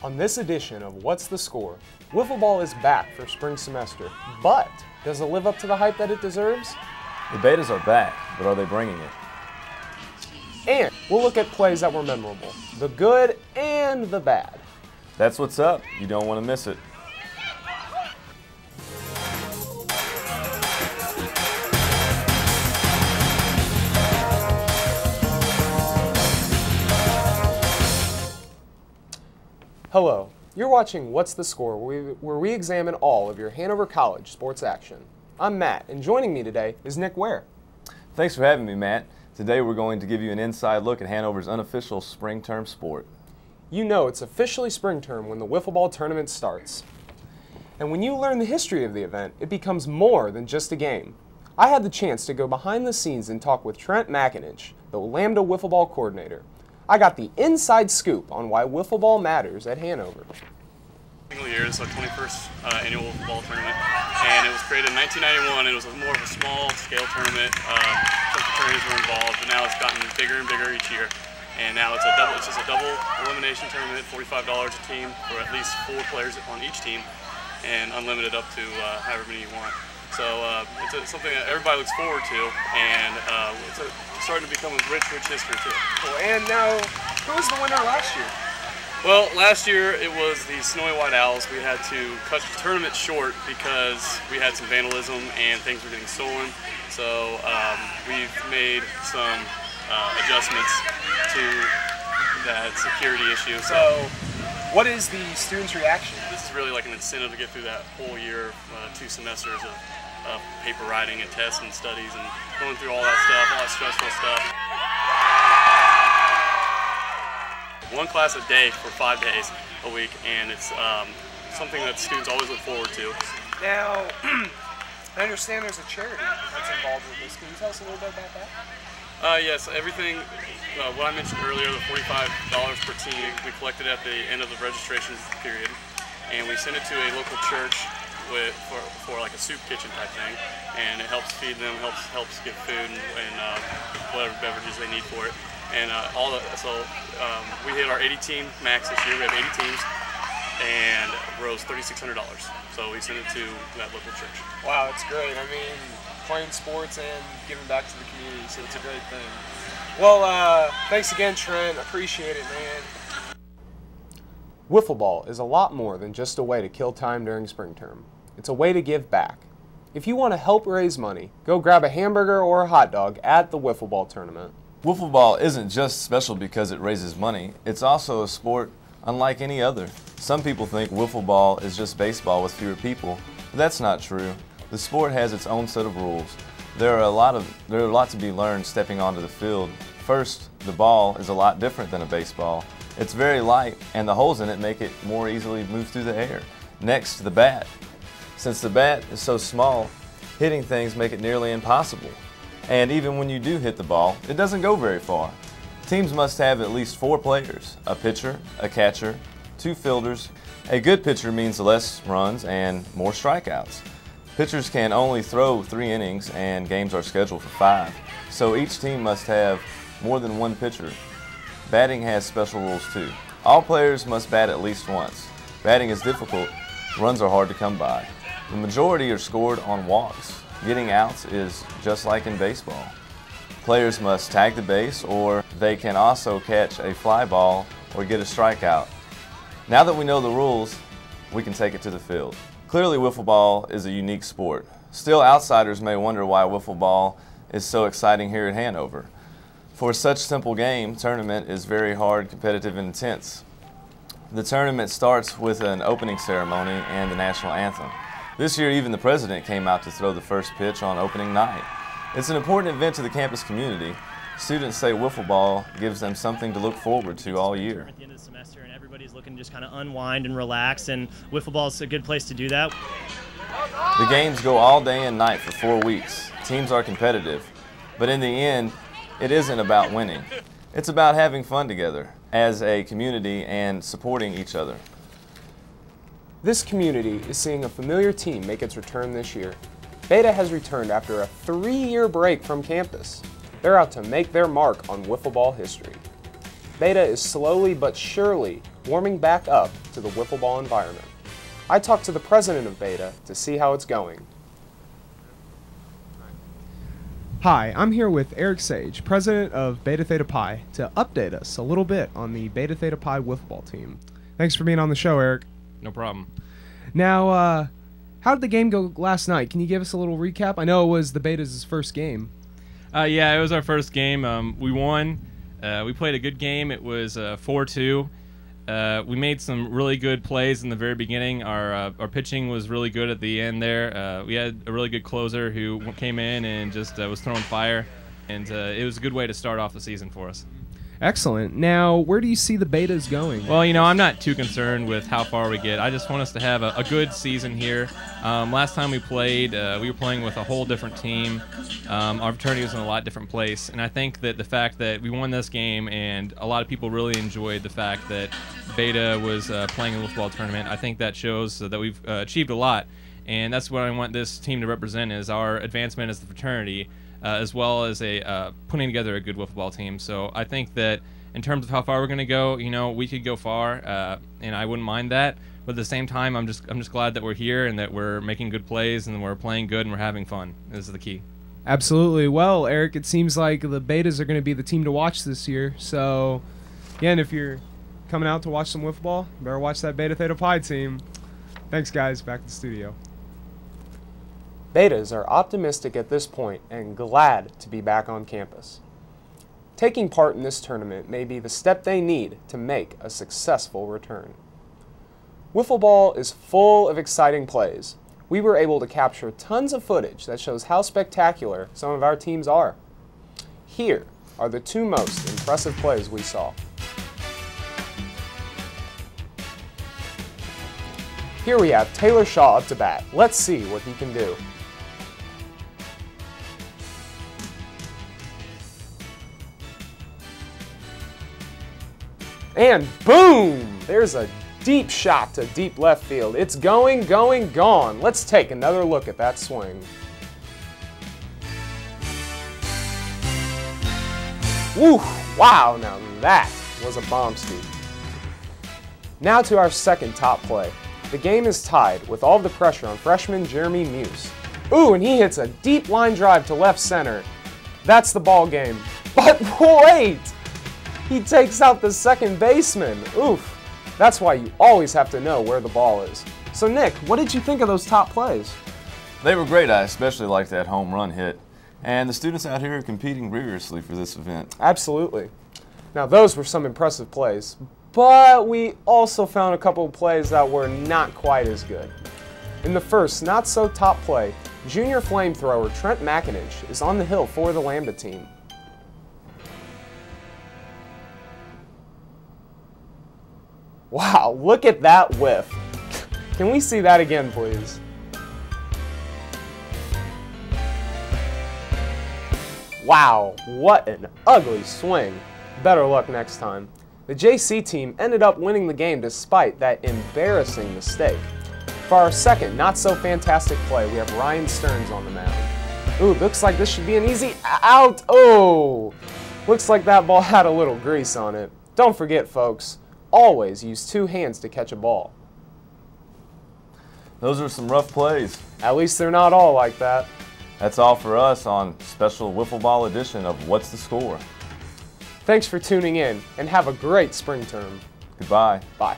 On this edition of What's the Score, Wiffle Ball is back for spring semester, but does it live up to the hype that it deserves? The betas are back, but are they bringing it? And we'll look at plays that were memorable, the good and the bad. That's what's up. You don't want to miss it. Hello, you're watching What's the Score, where we examine all of your Hanover College sports action. I'm Matt, and joining me today is Nick Ware. Thanks for having me, Matt. Today we're going to give you an inside look at Hanover's unofficial spring term sport. You know it's officially spring term when the Wiffle Ball tournament starts. And when you learn the history of the event, it becomes more than just a game. I had the chance to go behind the scenes and talk with Trent McInich, the Lambda Wiffle Ball coordinator. I got the inside scoop on why Wiffle Ball matters at Hanover. Single year, it's our 21st annual Wiffle Ball tournament, and it was created in 1991. It was more of a small scale tournament. Some fraternities were involved, but now it's gotten bigger and bigger each year. And now it's just a double elimination tournament, $45 a team for at least 4 players on each team, and unlimited up to however many you want. So it's something that everybody looks forward to, and it's starting to become a rich history too. Cool. And now, who was the winner last year? Well, last year it was the Snowy White Owls. We had to cut the tournament short because we had some vandalism and things were getting stolen. So we've made some adjustments to that security issue. So what is the students' reaction? This is really like an incentive to get through that whole year, 2 semesters of paper writing and tests and studies and going through all that stuff, all that stressful stuff. 1 class a day for 5 days a week, and it's something that students always look forward to. Now, I understand there's a charity that's involved with this. Can you tell us a little bit about that? Yes, everything, what I mentioned earlier, the $45 per team, we collected at the end of the registration period, and we sent it to a local church for like a soup kitchen type thing, and it helps feed them, helps give food and whatever beverages they need for it. And we hit our 80 team max this year. We have 80 teams and rose $3,600. So we sent it to that local church. Wow, it's great. I mean, playing sports and giving back to the community, so it's a great thing. Well, thanks again, Trent. Appreciate it, man. Wiffle Ball is a lot more than just a way to kill time during spring term. It's a way to give back. If you want to help raise money, go grab a hamburger or a hot dog at the Wiffle Ball tournament. Wiffle ball isn't just special because it raises money. It's also a sport unlike any other. Some people think wiffle ball is just baseball with fewer people, but that's not true. The sport has its own set of rules. There are a lot to be learned stepping onto the field. First, the ball is a lot different than a baseball. It's very light, and the holes in it make it more easily move through the air. Next, the bat. Since the bat is so small, hitting things make it nearly impossible. And even when you do hit the ball, it doesn't go very far. Teams must have at least 4 players, a pitcher, a catcher, 2 fielders. A good pitcher means less runs and more strikeouts. Pitchers can only throw 3 innings and games are scheduled for 5. So each team must have more than 1 pitcher. Batting has special rules too. All players must bat at least once. Batting is difficult, runs are hard to come by. The majority are scored on walks. Getting outs is just like in baseball. Players must tag the base, or they can also catch a fly ball or get a strikeout. Now that we know the rules, we can take it to the field. Clearly, wiffle ball is a unique sport. Still, outsiders may wonder why wiffle ball is so exciting here at Hanover. For such simple game, tournament is very hard, competitive, and intense. The tournament starts with an opening ceremony and the national anthem. This year, even the president came out to throw the first pitch on opening night. It's an important event to the campus community. Students say wiffle ball gives them something to look forward to all year. At the end of the semester, and everybody's looking to just kind of unwind and relax, and wiffle ball is a good place to do that. The games go all day and night for 4 weeks. Teams are competitive, but in the end, it isn't about winning. It's about having fun together as a community and supporting each other. This community is seeing a familiar team make its return this year. Beta has returned after a 3-year break from campus. They're out to make their mark on wiffle ball history. Beta is slowly but surely warming back up to the wiffle ball environment. I talked to the president of Beta to see how it's going. Hi, I'm here with Eric Sage, president of Beta Theta Pi, to update us a little bit on the Beta Theta Pi wiffle ball team. Thanks for being on the show, Eric. No problem. Now, how did the game go last night? Can you give us a little recap? I know it was the Beta's first game. Yeah, it was our first game. We won. We played a good game. It was 4-2. We made some really good plays in the very beginning. Our pitching was really good at the end there. We had a really good closer who came in and just was throwing fire, and it was a good way to start off the season for us. Excellent. Now, where do you see the Betas going? Well, I'm not too concerned with how far we get. I just want us to have a good season here. Last time we played, we were playing with a whole different team. Our fraternity was in a lot different place, and I think that the fact that we won this game and a lot of people really enjoyed the fact that Beta was playing a wiffle tournament, I think that shows that we've achieved a lot, and that's what I want this team to represent, is our advancement as the fraternity, as well as putting together a good wiffle ball team. So I think that in terms of how far we're going to go, we could go far, and I wouldn't mind that. But at the same time, I'm just glad that we're here and that we're making good plays and we're playing good and we're having fun. This is the key. Absolutely. Well, Eric, it seems like the Betas are going to be the team to watch this year. So, again, if you're coming out to watch some wiffle ball, you better watch that Beta Theta Pi team. Thanks, guys. Back to the studio. Betas are optimistic at this point and glad to be back on campus. Taking part in this tournament may be the step they need to make a successful return. Wiffle ball is full of exciting plays. We were able to capture tons of footage that shows how spectacular some of our teams are. Here are the two most impressive plays we saw. Here we have Taylor Shaw up to bat. Let's see what he can do. And boom! There's a deep shot to deep left field. It's going, gone. Let's take another look at that swing. Woo! Wow, now that was a bombski. Now to our second top play. The game is tied with all of the pressure on freshman Jeremy Muse. Ooh, and he hits a deep line drive to left center. That's the ball game. But wait! He takes out the second baseman. Oof. That's why you always have to know where the ball is. So Nick, what did you think of those top plays? They were great. I especially liked that home run hit. And the students out here are competing rigorously for this event. Absolutely. Now those were some impressive plays, but we also found a couple of plays that were not quite as good. In the first not so top play, junior flamethrower Trent McIntosh is on the hill for the Lambda team. Wow, look at that whiff. Can we see that again, please? Wow, what an ugly swing. Better luck next time. The JC team ended up winning the game despite that embarrassing mistake. For our second not so fantastic play, we have Ryan Stearns on the mound. Ooh, looks like this should be an easy out. Oh, looks like that ball had a little grease on it. Don't forget, folks, always use two hands to catch a ball. Those are some rough plays. At least they're not all like that. That's all for us on special Wiffle Ball edition of What's the Score? Thanks for tuning in, and have a great spring term. Goodbye. Bye.